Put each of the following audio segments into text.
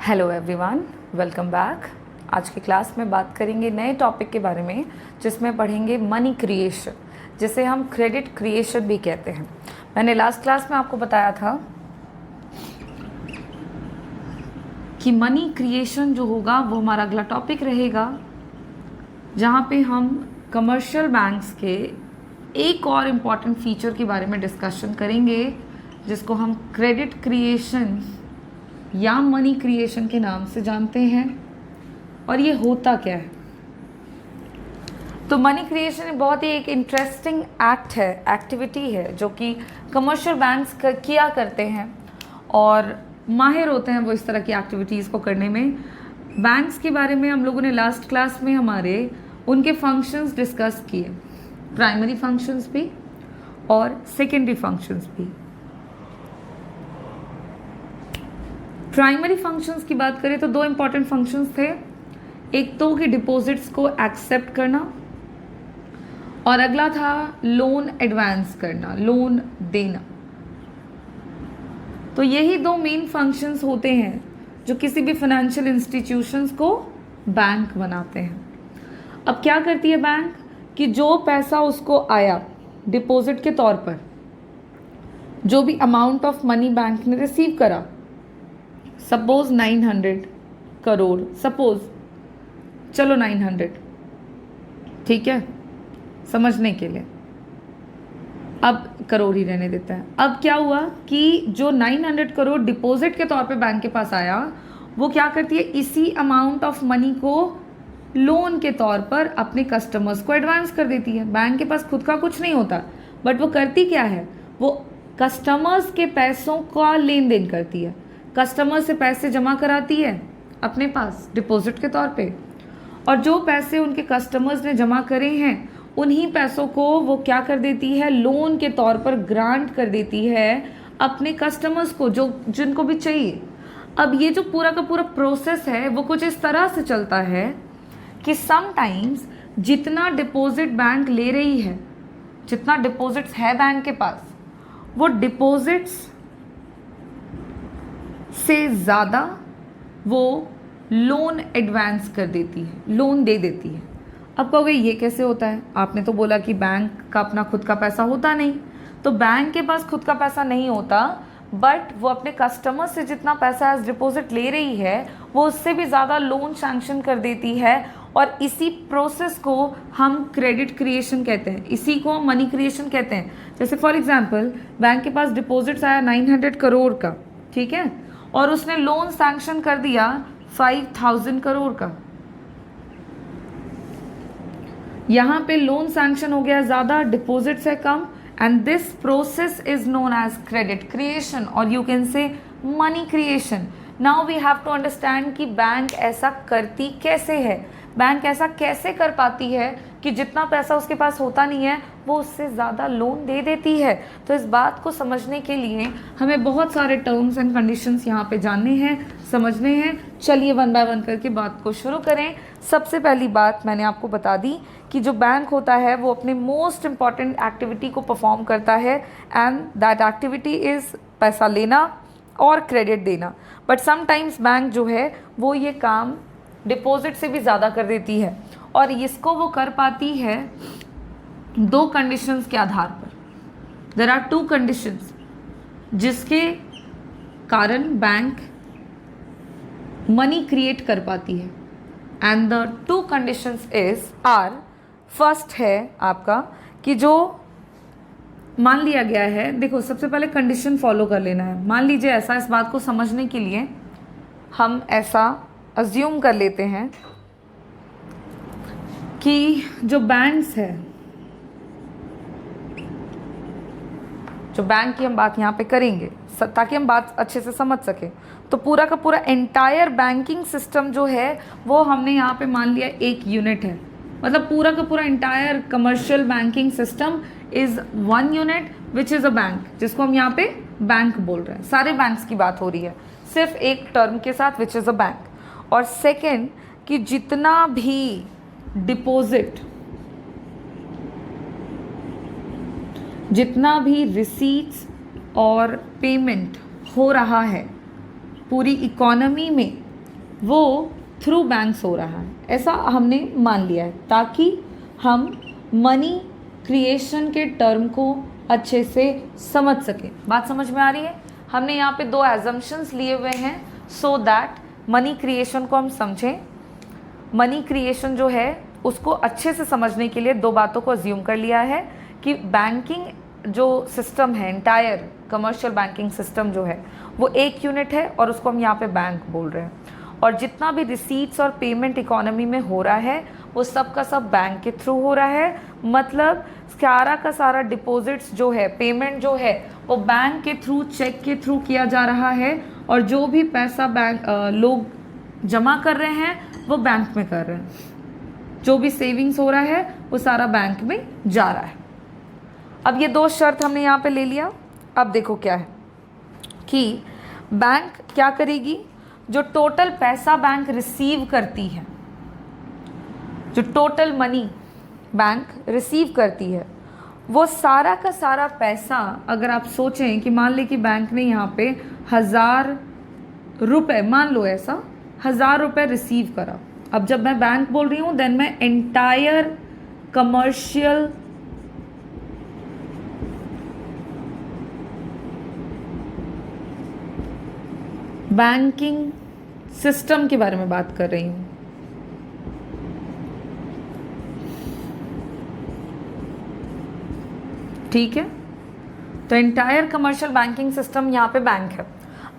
Hello everyone, welcome back. आज की class में बात करेंगे नए टॉपिक के बारे में जिसमें पढ़ेंगे मनी क्रिएशन, जिसे हम क्रेडिट क्रिएशन भी कहते हैं। मैंने लास्ट क्लास में आपको बताया था कि मनी क्रिएशन जो होगा वो हमारा अगला टॉपिक रहेगा, जहाँ पे हम कमर्शियल बैंक्स के एक और इम्पॉर्टेंट फीचर के बारे में डिस्कशन करेंगे, जिसको हम क्रेडिट क्रिएशन या मनी क्रिएशन के नाम से जानते हैं। और ये होता क्या है? तो मनी क्रिएशन बहुत ही एक इंटरेस्टिंग एक्ट है, एक्टिविटी है, जो कि कमर्शियल बैंक्स किया करते हैं और माहिर होते हैं वो इस तरह की एक्टिविटीज़ को करने में। बैंक्स के बारे में हम लोगों ने लास्ट क्लास में हमारे उनके फंक्शंस डिस्कस किए, प्राइमरी फंक्शंस भी और सेकेंडरी फंक्शंस भी। प्राइमरी फंक्शंस की बात करें तो दो इम्पॉर्टेंट फंक्शंस थे, एक तो कि डिपॉजिट्स को एक्सेप्ट करना और अगला था लोन एडवांस करना, लोन देना। तो यही दो मेन फंक्शंस होते हैं जो किसी भी फाइनेंशियल इंस्टीट्यूशंस को बैंक बनाते हैं। अब क्या करती है बैंक कि जो पैसा उसको आया डिपॉजिट के तौर पर, जो भी अमाउंट ऑफ मनी बैंक ने रिसीव करा, सपोज 900 करोड़, सपोज, चलो 900, ठीक है समझने के लिए, अब करोड़ ही रहने देता है। अब क्या हुआ कि जो 900 करोड़ डिपॉजिट के तौर पे बैंक के पास आया, वो क्या करती है, इसी अमाउंट ऑफ मनी को लोन के तौर पर अपने कस्टमर्स को एडवांस कर देती है। बैंक के पास खुद का कुछ नहीं होता, बट वो करती क्या है, वो कस्टमर्स के पैसों का लेन देन करती है, कस्टमर से पैसे जमा कराती है अपने पास डिपॉजिट के तौर पे, और जो पैसे उनके कस्टमर्स ने जमा करे हैं उन्हीं पैसों को वो क्या कर देती है, लोन के तौर पर ग्रांट कर देती है अपने कस्टमर्स को, जो जिनको भी चाहिए। अब ये जो पूरा का पूरा प्रोसेस है वो कुछ इस तरह से चलता है कि समटाइम्स जितना डिपॉजिट बैंक ले रही है, जितना डिपॉजिट्स है बैंक के पास, वो डिपॉजिट्स से ज़्यादा वो लोन एडवांस कर देती है, लोन दे देती है। अब कहोगे ये कैसे होता है? आपने तो बोला कि बैंक का अपना खुद का पैसा होता नहीं। तो बैंक के पास खुद का पैसा नहीं होता, बट वो अपने कस्टमर से जितना पैसा एज डिपॉजिट ले रही है वो उससे भी ज़्यादा लोन सैंक्शन कर देती है, और इसी प्रोसेस को हम क्रेडिट क्रिएशन कहते हैं, इसी को मनी क्रिएशन कहते हैं। जैसे फॉर एग्जांपल बैंक के पास डिपॉजिट्स आया 900 करोड़ का, ठीक है, और उसने लोन सैंक्शन कर दिया 5000 करोड़ का। यहां पे लोन सैंक्शन हो गया ज्यादा, डिपॉजिट से कम, and this process is known as credit creation, और you can say money creation. Now we have to understand कि बैंक ऐसा करती कैसे है, बैंक ऐसा कैसे कर पाती है कि जितना पैसा उसके पास होता नहीं है वो उससे ज़्यादा लोन दे देती है। तो इस बात को समझने के लिए हमें बहुत सारे टर्म्स एंड कंडीशंस यहाँ पे जानने हैं, समझने हैं। चलिए वन बाय वन करके बात को शुरू करें। सबसे पहली बात मैंने आपको बता दी कि जो बैंक होता है वो अपने मोस्ट इम्पॉर्टेंट एक्टिविटी को परफॉर्म करता है, एंड दैट एक्टिविटी इज़ पैसा लेना और क्रेडिट देना। बट समटाइम्स बैंक जो है वो ये काम डिपॉजिट से भी ज़्यादा कर देती है, और इसको वो कर पाती है दो कंडीशंस के आधार पर। देयर आर टू कंडीशंस जिसके कारण बैंक मनी क्रिएट कर पाती है, and the two conditions is are, first है आपका कि जो मान लिया गया है, देखो सबसे पहले कंडीशन फॉलो कर लेना है। मान लीजिए ऐसा, इस बात को समझने के लिए हम ऐसा अज्यूम कर लेते हैं कि जो बैंक्स है, जो बैंक की हम बात यहाँ पे करेंगे ताकि हम बात अच्छे से समझ सकें, तो पूरा का पूरा एंटायर बैंकिंग सिस्टम जो है वो हमने यहाँ पे मान लिया एक यूनिट है। मतलब पूरा का पूरा entire commercial banking system is one unit which is a bank, जिसको हम यहाँ पे बैंक बोल रहे हैं। सारे बैंक्स की बात हो रही है सिर्फ एक टर्म के साथ, विच इज़ अ बैंक। और सेकेंड कि जितना भी डिपॉजिट, जितना भी रिसीट्स और पेमेंट हो रहा है पूरी इकोनॉमी में, वो थ्रू बैंक्स हो रहा है, ऐसा हमने मान लिया है ताकि हम मनी क्रिएशन के टर्म को अच्छे से समझ सके। बात समझ में आ रही है? हमने यहाँ पे दो एजम्पशंस लिए हुए हैं सो दैट मनी क्रिएशन को हम समझें। मनी क्रिएशन जो है उसको अच्छे से समझने के लिए दो बातों को अज्यूम कर लिया है कि बैंकिंग जो सिस्टम है, एंटायर कमर्शियल बैंकिंग सिस्टम जो है वो एक यूनिट है और उसको हम यहाँ पे बैंक बोल रहे हैं, और जितना भी रिसीट्स और पेमेंट इकोनॉमी में हो रहा है वो सब का सब बैंक के थ्रू हो रहा है। मतलब सारा का सारा डिपॉजिट्स जो है, पेमेंट जो है वो बैंक के थ्रू, चेक के थ्रू किया जा रहा है, और जो भी पैसा बैंक लोग जमा कर रहे हैं वो बैंक में कर रहे हैं। जो भी सेविंग्स हो रहा है वो सारा बैंक में जा रहा है। अब ये दो शर्त हमने यहाँ पे ले लिया। अब देखो क्या है कि बैंक क्या करेगी, जो टोटल पैसा बैंक रिसीव करती है, जो टोटल मनी बैंक रिसीव करती है, वो सारा का सारा पैसा, अगर आप सोचें कि मान लें कि बैंक ने यहाँ पे 1000 रुपये, मान लो ऐसा 1000 रुपये रिसीव करा। अब जब मैं बैंक बोल रही हूँ देन मैं एंटायर कमर्शियल बैंकिंग सिस्टम के बारे में बात कर रही हूँ। ठीक है, तो एंटायर कमर्शियल बैंकिंग सिस्टम यहाँ पे बैंक है।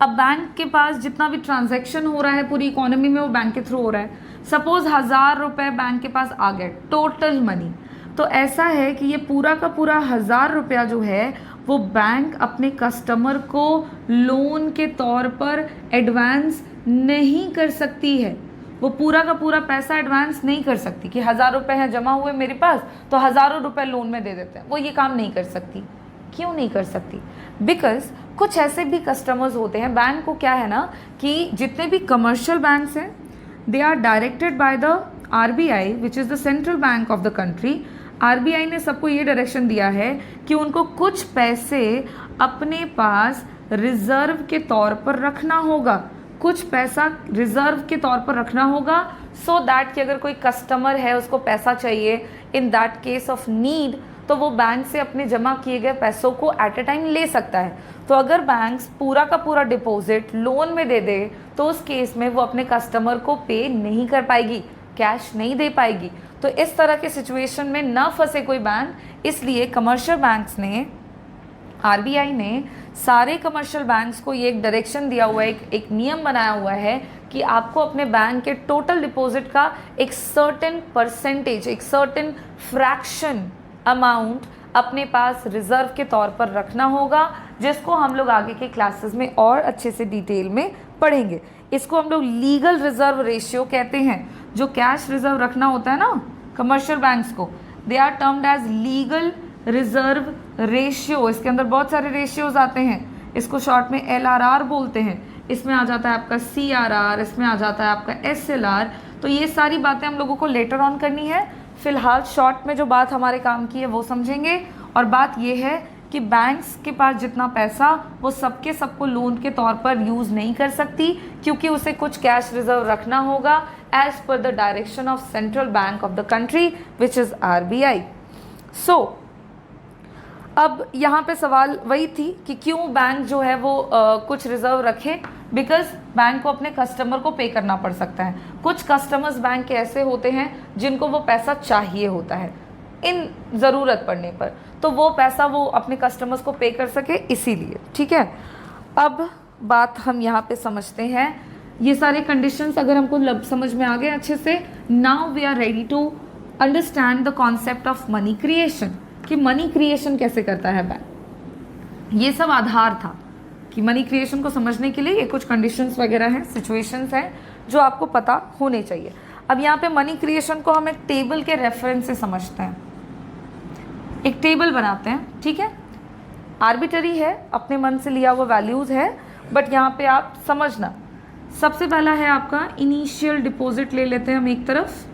अब बैंक के पास जितना भी ट्रांजैक्शन हो रहा है पूरी इकोनॉमी में वो बैंक के थ्रू हो रहा है। सपोज 1000 रुपये बैंक के पास आ गए टोटल मनी, तो ऐसा है कि ये पूरा का पूरा 1000 रुपया जो है वो बैंक अपने कस्टमर को लोन के तौर पर एडवांस नहीं कर सकती है। वो पूरा का पूरा पैसा एडवांस नहीं कर सकती कि 1000 रुपये हैं जमा हुए मेरे पास तो हज़ारों रुपये लोन में दे देते हैं। वो ये काम नहीं कर सकती। क्यों नहीं कर सकती? बिकॉज कुछ ऐसे भी कस्टमर्स होते हैं, बैंक को क्या है ना कि जितने भी कमर्शियल बैंक्स हैं they are directed by the RBI which is the central bank of the country. RBI ने सबको ये डायरेक्शन दिया है कि उनको कुछ पैसे अपने पास रिजर्व के तौर पर रखना होगा, कुछ पैसा रिजर्व के तौर पर रखना होगा सो दैट कि अगर कोई कस्टमर है उसको पैसा चाहिए in that case of need तो वो बैंक से अपने जमा किए गए पैसों को एट ए टाइम ले सकता है। तो अगर बैंक पूरा का पूरा डिपॉजिट लोन में दे दे तो उस केस में वो अपने कस्टमर को पे नहीं कर पाएगी, कैश नहीं दे पाएगी। तो इस तरह के सिचुएशन में न फंसे कोई बैंक, इसलिए कमर्शियल बैंक्स ने, RBI ने सारे कमर्शियल बैंक्स को ये एक डायरेक्शन दिया हुआ है, एक नियम बनाया हुआ है कि आपको अपने बैंक के टोटल डिपॉजिट का एक सर्टेन परसेंटेज, एक सर्टेन फ्रैक्शन अमाउंट अपने पास रिजर्व के तौर पर रखना होगा, जिसको हम लोग आगे के क्लासेस में और अच्छे से डिटेल में पढ़ेंगे। इसको हम लोग लीगल रिजर्व रेशियो कहते हैं। जो कैश रिजर्व रखना होता है ना कमर्शियल बैंक्स को, they are termed as legal reserve ratio. इसके अंदर बहुत सारे रेशियोज आते हैं, इसको शॉर्ट में LRR बोलते हैं। इसमें आ जाता है आपका CRR, इसमें आ जाता है आपका SLR। तो ये सारी बातें हम लोगों को लेटर ऑन करनी है। फिलहाल शॉर्ट में जो बात हमारे काम की है वो समझेंगे। और बात ये है कि बैंक्स के पास जितना पैसा वो सबके सबको लोन के तौर पर यूज़ नहीं कर सकती, क्योंकि उसे कुछ कैश रिजर्व रखना होगा as per the direction of central bank of the country which is RBI। So अब यहाँ पे सवाल वही थी कि क्यों बैंक जो है वो कुछ रिजर्व रखे, बिकॉज बैंक को अपने कस्टमर को पे करना पड़ सकता है। कुछ कस्टमर्स बैंक के ऐसे होते हैं जिनको वो पैसा चाहिए होता है इन ज़रूरत पड़ने पर, तो वो पैसा वो अपने कस्टमर्स को पे कर सके, इसीलिए। ठीक है, अब बात हम यहाँ पे समझते हैं। ये सारे कंडीशंस अगर हमको समझ में आ गए अच्छे से, now we are ready to understand the concept of money creation, कि मनी क्रिएशन कैसे करता है बैंक। ये सब आधार था कि मनी क्रिएशन को समझने के लिए ये कुछ कंडीशंस वगैरह हैं, सिचुएशंस हैं जो आपको पता होने चाहिए। अब यहाँ पे मनी क्रिएशन को हम एक टेबल के रेफरेंस से समझते हैं। एक टेबल बनाते हैं, ठीक है, आर्बिटरी है, अपने मन से लिया हुआ वैल्यूज़ है, बट यहाँ पे आप समझना। सबसे पहला है आपका इनिशियल डिपॉजिट, ले लेते हैं हम एक तरफ।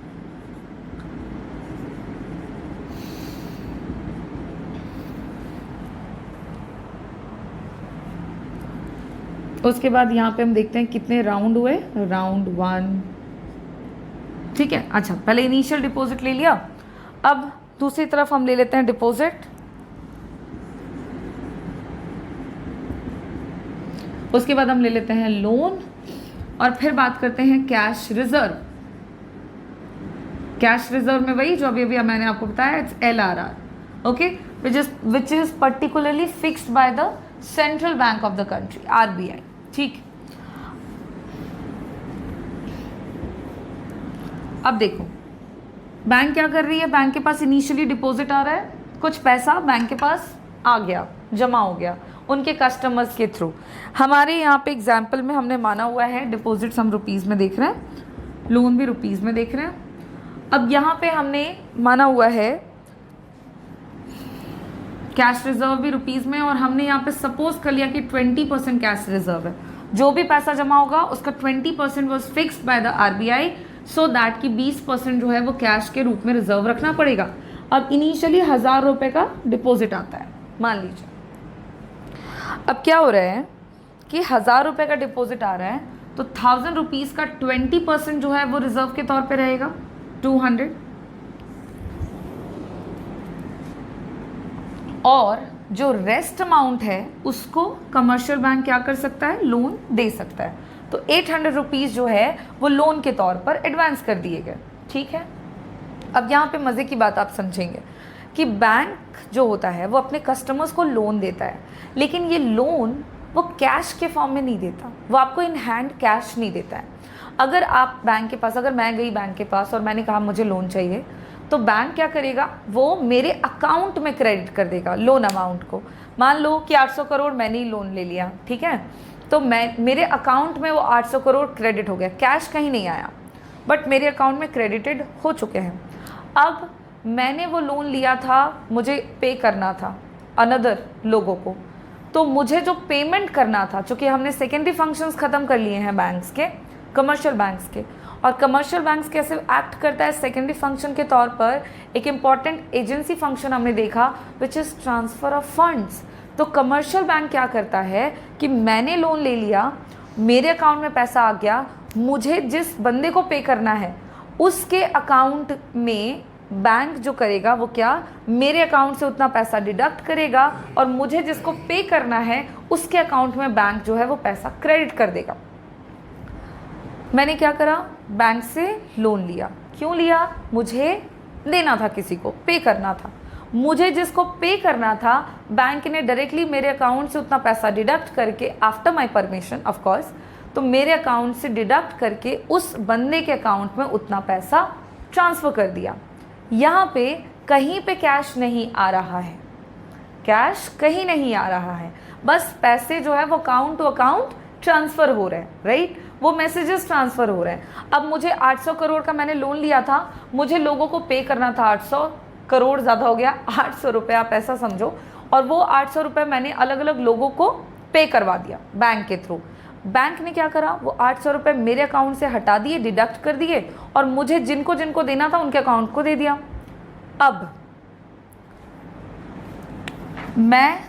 उसके बाद यहाँ पे हम देखते हैं कितने राउंड हुए, राउंड 1, ठीक है। अच्छा, पहले इनिशियल डिपॉजिट ले लिया, अब दूसरी तरफ हम ले लेते हैं डिपॉजिट। उसके बाद हम ले लेते हैं लोन, और फिर बात करते हैं कैश रिजर्व। कैश रिजर्व में वही जो अभी अभी मैंने आपको बताया, it's LRR, okay, which is particularly fixed by the central bank of the country, RBI, ठीक। अब देखो बैंक क्या कर रही है, बैंक के पास इनिशियली डिपॉजिट आ रहा है, कुछ पैसा बैंक के पास आ गया, जमा हो गया उनके कस्टमर्स के थ्रू। हमारे यहाँ पे एग्जाम्पल में हमने माना हुआ है डिपॉजिट्स हम रुपीज़ में देख रहे हैं, लोन भी रुपीज़ में देख रहे हैं। अब यहाँ पे हमने माना हुआ है कैश रिजर्व भी रुपीज़ में, और हमने यहाँ पे सपोज कर लिया कि 20% कैश रिजर्व है, जो भी पैसा जमा होगा उसका 20% was fixed by the RBI, so that कि 20% जो है वो कैश के रूप में रिजर्व रखना पड़ेगा। अब इनिशियली 1000 रुपये का डिपॉजिट आता है, मान लीजिए। अब क्या हो रहा है कि 1000 रुपये का डिपॉजिट आ रहा है, तो 1000 रुपीज़ का 20% जो है वो रिजर्व के तौर पे रहेगा 200, और जो रेस्ट अमाउंट है उसको कमर्शियल बैंक क्या कर सकता है, लोन दे सकता है। तो 800 रुपीज़ जो है वो लोन के तौर पर एडवांस कर दिए गए, ठीक है। अब यहाँ पे मज़े की बात आप समझेंगे कि बैंक जो होता है वो अपने कस्टमर्स को लोन देता है, लेकिन ये लोन वो कैश के फॉर्म में नहीं देता, वो आपको इन हैंड कैश नहीं देता है। अगर आप बैंक के पास, अगर मैं गई बैंक के पास और मैंने कहा मुझे लोन चाहिए, तो बैंक क्या करेगा, वो मेरे अकाउंट में क्रेडिट कर देगा लोन अमाउंट को। मान लो कि 800 करोड़ मैंने ही लोन ले लिया, ठीक है, तो मेरे अकाउंट में वो 800 करोड़ क्रेडिट हो गया, कैश कहीं नहीं आया, बट मेरे अकाउंट में क्रेडिटेड हो चुके हैं। अब मैंने वो लोन लिया था, मुझे पे करना था अनदर लोगों को, तो मुझे जो पेमेंट करना था, चूँकि हमने सेकेंडरी फंक्शंस ख़त्म कर लिए हैं बैंक्स के, कमर्शियल बैंक्स के, और कमर्शियल बैंक्स कैसे एक्ट करता है सेकेंडरी फंक्शन के तौर पर, एक इम्पॉर्टेंट एजेंसी फंक्शन हमने देखा which is transfer of funds. तो कमर्शियल बैंक क्या करता है कि मैंने लोन ले लिया, मेरे अकाउंट में पैसा आ गया, मुझे जिस बंदे को पे करना है उसके अकाउंट में बैंक जो करेगा वो क्या, मेरे अकाउंट से उतना पैसा डिडक्ट करेगा, और मुझे जिसको पे करना है उसके अकाउंट में बैंक जो है वो पैसा क्रेडिट कर देगा। मैंने क्या करा, बैंक से लोन लिया, क्यों लिया, मुझे देना था, किसी को पे करना था, मुझे जिसको पे करना था बैंक ने डायरेक्टली मेरे अकाउंट से उतना पैसा डिडक्ट करके, after my permission of course, तो मेरे अकाउंट से डिडक्ट करके उस बंदे के अकाउंट में उतना पैसा ट्रांसफ़र कर दिया। यहाँ पे कहीं पे कैश नहीं आ रहा है, कैश कहीं नहीं आ रहा है, बस पैसे जो है वो अकाउंट टू अकाउंट ट्रांसफ़र हो रहे हैं, राइट, वो मैसेजेस ट्रांसफ़र हो रहे हैं। अब मुझे 800 करोड़ का मैंने लोन लिया था, मुझे लोगों को पे करना था 800 करोड़, ज़्यादा हो गया, 800 रुपये आप ऐसा समझो, और वो 800 रुपये मैंने अलग अलग लोगों को पे करवा दिया बैंक के थ्रू। बैंक ने क्या करा, वो 800 रुपये मेरे अकाउंट से हटा दिए, डिडक्ट कर दिए, और मुझे जिनको जिनको देना था उनके अकाउंट को दे दिया। अब मैं,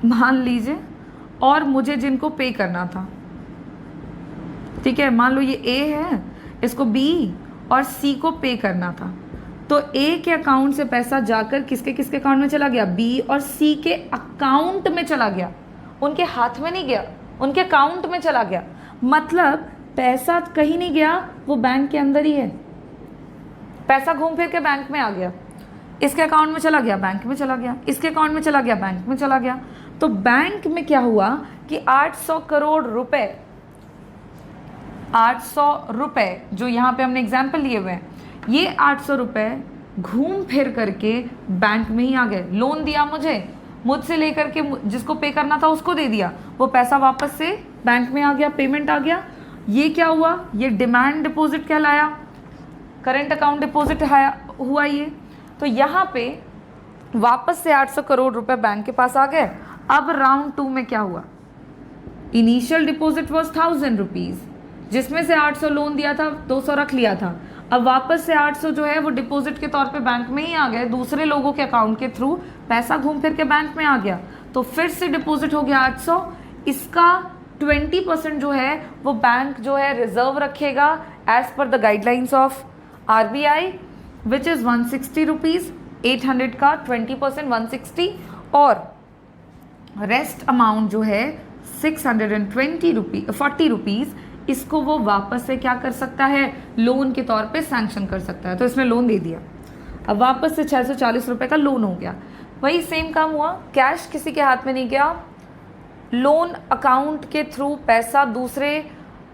मान लीजिए, और मुझे जिनको पे करना था, ठीक है, मान लो ये ए है, इसको बी और सी को पे करना था, तो ए के अकाउंट से पैसा जाकर किसके किसके अकाउंट में चला गया, बी और सी के अकाउंट में चला गया, उनके हाथ में नहीं गया, उनके अकाउंट में चला गया। मतलब पैसा कहीं नहीं गया, वो बैंक के अंदर ही है, पैसा घूम फिर के बैंक में आ गया, इसके अकाउंट में चला गया, बैंक में चला गया, इसके अकाउंट में चला गया, बैंक में चला गया। तो बैंक में क्या हुआ कि 800 करोड़ रुपए, 800 रुपए जो यहाँ पे हमने एग्जाम्पल लिए हुए हैं, ये 800 रुपए घूम फिर करके बैंक में ही आ गए। लोन दिया मुझसे लेकर के जिसको पे करना था उसको दे दिया, वो पैसा वापस से बैंक में आ गया, पेमेंट आ गया। ये क्या हुआ, ये डिमांड डिपॉजिट कहलाया, करंट अकाउंट डिपॉजिट हुआ ये। तो यहाँ पे वापस से 800 करोड़ रुपए बैंक के पास आ गए। अब राउंड 2 में क्या हुआ, इनिशियल डिपॉजिट वॉज 1000 रुपीज़, जिसमें से 800 लोन दिया था, 200 रख लिया था। अब वापस से 800 जो है वो डिपॉजिट के तौर पे बैंक में ही आ गए, दूसरे लोगों के अकाउंट के थ्रू पैसा घूम फिर के बैंक में आ गया, तो फिर से डिपॉजिट हो गया 800। इसका 20% जो है वो बैंक जो है रिजर्व रखेगा as per the guidelines of RBI, which is 160 rupees. 800 का 20% 160, और रेस्ट अमाउंट जो है 40 रुपीज़, इसको वो वापस से क्या कर सकता है, लोन के तौर पे सैंक्शन कर सकता है। तो इसने लोन दे दिया, अब वापस से 640 रुपये का लोन हो गया। वही सेम काम हुआ, कैश किसी के हाथ में नहीं गया, लोन अकाउंट के थ्रू पैसा दूसरे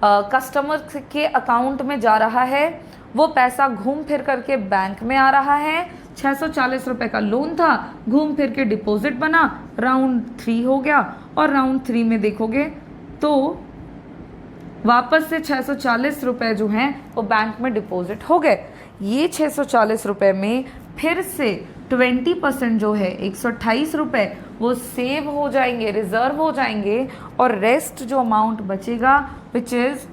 कस्टमर के अकाउंट में जा रहा है, वो पैसा घूम फिर करके बैंक में आ रहा है। 640 रुपये का लोन था, घूम फिर के डिपॉजिट बना, राउंड 3 हो गया, और राउंड 3 में देखोगे तो वापस से 640 रुपये जो हैं वो बैंक में डिपॉजिट हो गए। ये 640 रुपये में फिर से 20% जो है 128 रुपये वो सेव हो जाएंगे, रिजर्व हो जाएंगे, और रेस्ट जो अमाउंट बचेगा विच इज़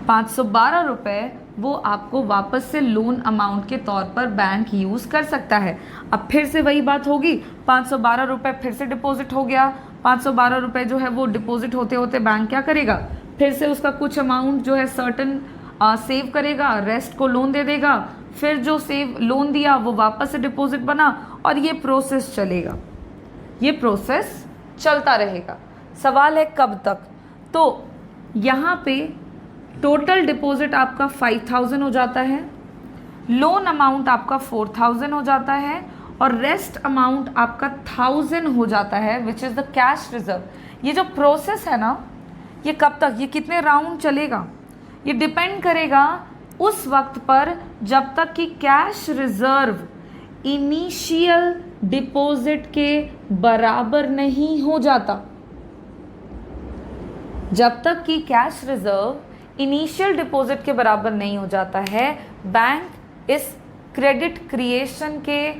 512 रुपये, वो आपको वापस से लोन अमाउंट के तौर पर बैंक यूज़ कर सकता है। अब फिर से वही बात होगी, 512 रुपये फिर से डिपॉजिट हो गया। 512 रुपये जो है वो डिपॉजिट होते होते बैंक क्या करेगा, फिर से उसका कुछ अमाउंट जो है सर्टन सेव करेगा, रेस्ट को लोन दे देगा, फिर जो सेव लोन दिया वो वापस से डिपॉजिट बना, और ये प्रोसेस चलेगा, ये प्रोसेस चलता रहेगा। सवाल है कब तक, तो यहाँ पे टोटल डिपॉजिट आपका 5000 हो जाता है, लोन अमाउंट आपका 4000 हो जाता है, और रेस्ट अमाउंट आपका 1000 हो जाता है, विच इज़ द कैश रिजर्व। ये जो प्रोसेस है ना, ये कब तक, ये कितने राउंड चलेगा, ये डिपेंड करेगा उस वक्त पर जब तक कि कैश रिजर्व इनिशियल डिपॉजिट के बराबर नहीं हो जाता। जब तक कि कैश रिजर्व इनिशियल डिपॉजिट के बराबर नहीं हो जाता है, बैंक इस क्रेडिट क्रिएशन के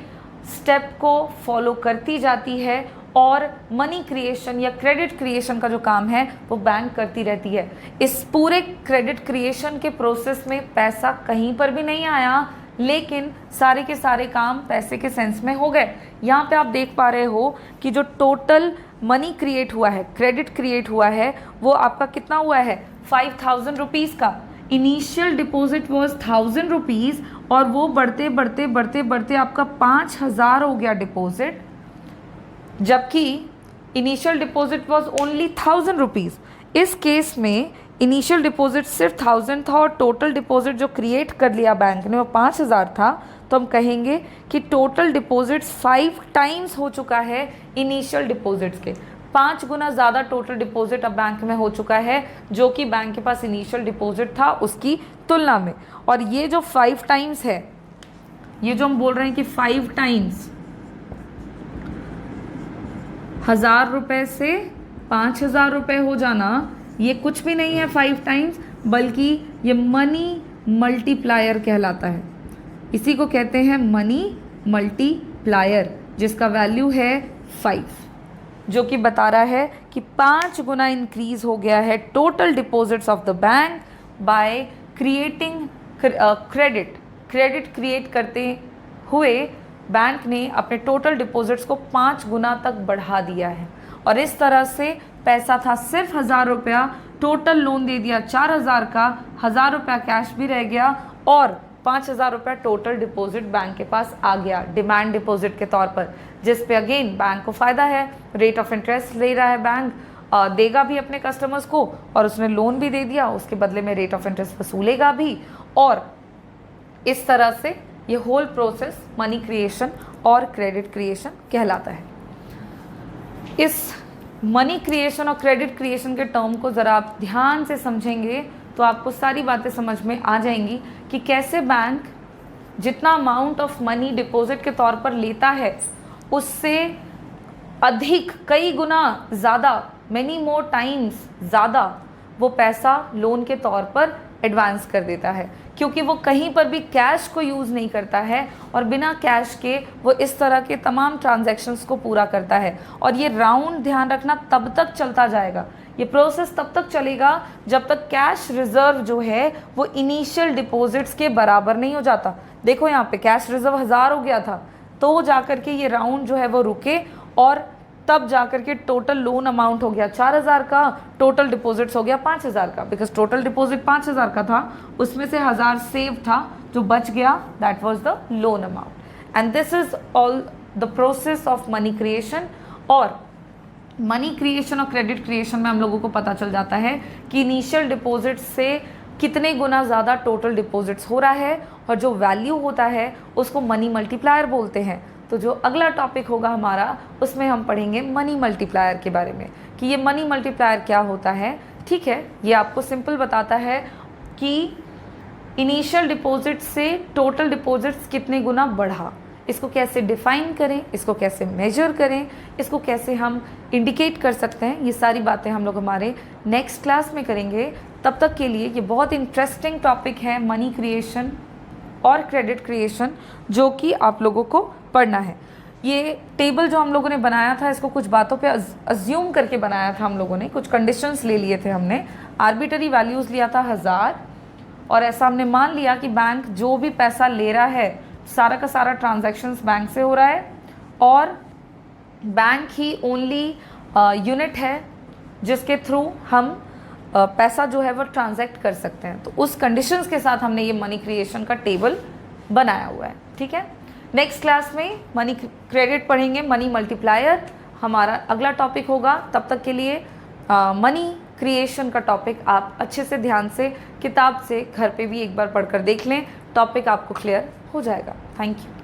स्टेप को फॉलो करती जाती है, और मनी क्रिएशन या क्रेडिट क्रिएशन का जो काम है वो बैंक करती रहती है। इस पूरे क्रेडिट क्रिएशन के प्रोसेस में पैसा कहीं पर भी नहीं आया, लेकिन सारे के सारे काम पैसे के सेंस में हो गए। यहाँ पे आप देख पा रहे हो कि जो टोटल मनी क्रिएट हुआ है, क्रेडिट क्रिएट हुआ है, वो आपका कितना हुआ है, 5000 रुपीज़ का। इनिशियल डिपॉजिट वॉज 1000 रुपीज़, और वो बढ़ते बढ़ते बढ़ते बढ़ते आपका 5000 हो गया डिपॉजिट, जबकि initial deposit was only 1000 rupees. इस केस में इनिशियल डिपॉजिट सिर्फ 1000 था, और टोटल डिपॉजिट जो क्रिएट कर लिया बैंक ने वो 5000 था। तो हम कहेंगे कि टोटल डिपॉजिट्स 5 टाइम्स हो चुका है इनिशियल डिपॉजिट्स के, 5 गुना ज़्यादा टोटल डिपॉजिट अब बैंक में हो चुका है, जो कि बैंक के पास इनिशियल डिपॉजिट था उसकी तुलना में। और ये जो 5 टाइम्स है, ये जो हम बोल रहे हैं कि 5 टाइम्स 1000 रुपये से 5000 रुपये हो जाना, ये कुछ भी नहीं है 5 टाइम्स, बल्कि ये मनी मल्टीप्लायर कहलाता है। इसी को कहते हैं मनी मल्टीप्लायर, जिसका वैल्यू है 5, जो कि बता रहा है कि 5 गुना इंक्रीज हो गया है total deposits of the bank by creating credit create करते हुए बैंक ने अपने टोटल डिपॉजिट्स को 5 गुना तक बढ़ा दिया है। और इस तरह से पैसा था सिर्फ 1000 रुपया, टोटल लोन दे दिया 4000 का, 1000 रुपया कैश भी रह गया, और 5000 रुपया टोटल डिपॉजिट बैंक के पास आ गया डिमांड डिपॉजिट के तौर पर, जिस पे अगेन बैंक को फ़ायदा है, रेट ऑफ इंटरेस्ट ले रहा है बैंक, देगा भी अपने कस्टमर्स को, और उसने लोन भी दे दिया, उसके बदले में रेट ऑफ इंटरेस्ट वसूलेगा भी। और इस तरह से ये होल प्रोसेस मनी क्रिएशन और क्रेडिट क्रिएशन कहलाता है। इस मनी क्रिएशन और क्रेडिट क्रिएशन के टर्म को ज़रा आप ध्यान से समझेंगे तो आपको सारी बातें समझ में आ जाएंगी कि कैसे बैंक जितना अमाउंट ऑफ मनी डिपॉजिट के तौर पर लेता है, उससे अधिक, कई गुना ज़्यादा, मैनी मोर टाइम्स ज़्यादा वो पैसा लोन के तौर पर एडवांस कर देता है, क्योंकि वो कहीं पर भी कैश को यूज़ नहीं करता है, और बिना कैश के वो इस तरह के तमाम ट्रांजैक्शंस को पूरा करता है। और ये राउंड, ध्यान रखना, तब तक चलता जाएगा, ये प्रोसेस तब तक चलेगा जब तक कैश रिजर्व जो है वो इनिशियल डिपॉजिट्स के बराबर नहीं हो जाता। देखो यहाँ पे कैश रिजर्व 1000 हो गया था, तो जा कर के ये राउंड जो है वो रुके, और तब जाकर के टोटल लोन अमाउंट हो गया 4,000 का, टोटल डिपॉजिट्स हो गया 5,000 का, बिकॉज टोटल डिपॉजिट 5,000 का था, उसमें से 1,000 सेव था, जो बच गया that was the loan amount. And this is all the process of money creation. और मनी क्रिएशन और क्रेडिट क्रिएशन में हम लोगों को पता चल जाता है कि इनिशियल डिपॉजिट से कितने गुना ज़्यादा टोटल डिपॉजिट्स हो रहा है, और जो वैल्यू होता है उसको मनी मल्टीप्लायर बोलते हैं। तो जो अगला टॉपिक होगा हमारा, उसमें हम पढ़ेंगे मनी मल्टीप्लायर के बारे में, कि ये मनी मल्टीप्लायर क्या होता है। ठीक है, ये आपको सिंपल बताता है कि इनिशियल डिपॉजिट से टोटल डिपॉजिट्स कितने गुना बढ़ा, इसको कैसे डिफाइन करें, इसको कैसे मेजर करें, इसको कैसे हम इंडिकेट कर सकते हैं, ये सारी बातें हम लोग हमारे नेक्स्ट क्लास में करेंगे। तब तक के लिए ये बहुत इंटरेस्टिंग टॉपिक है मनी क्रिएशन और क्रेडिट क्रिएशन, जो कि आप लोगों को पढ़ना है। ये टेबल जो हम लोगों ने बनाया था, इसको कुछ बातों पे अज्यूम करके बनाया था हम लोगों ने, कुछ कंडीशंस ले लिए थे हमने, आर्बिटरी वैल्यूज़ लिया था 1000, और ऐसा हमने मान लिया कि बैंक जो भी पैसा ले रहा है सारा का सारा ट्रांजैक्शंस बैंक से हो रहा है, और बैंक ही ओनली यूनिट है जिसके थ्रू हम पैसा जो है वो ट्रांजैक्ट कर सकते हैं। तो उस कंडीशंस के साथ हमने ये मनी क्रिएशन का टेबल बनाया हुआ है। ठीक है, नेक्स्ट क्लास में मनी क्रेडिट पढ़ेंगे, मनी मल्टीप्लायर हमारा अगला टॉपिक होगा। तब तक के लिए मनी क्रिएशन का टॉपिक आप अच्छे से ध्यान से किताब से घर पे भी एक बार पढ़कर देख लें, टॉपिक आपको क्लियर हो जाएगा। Thank you.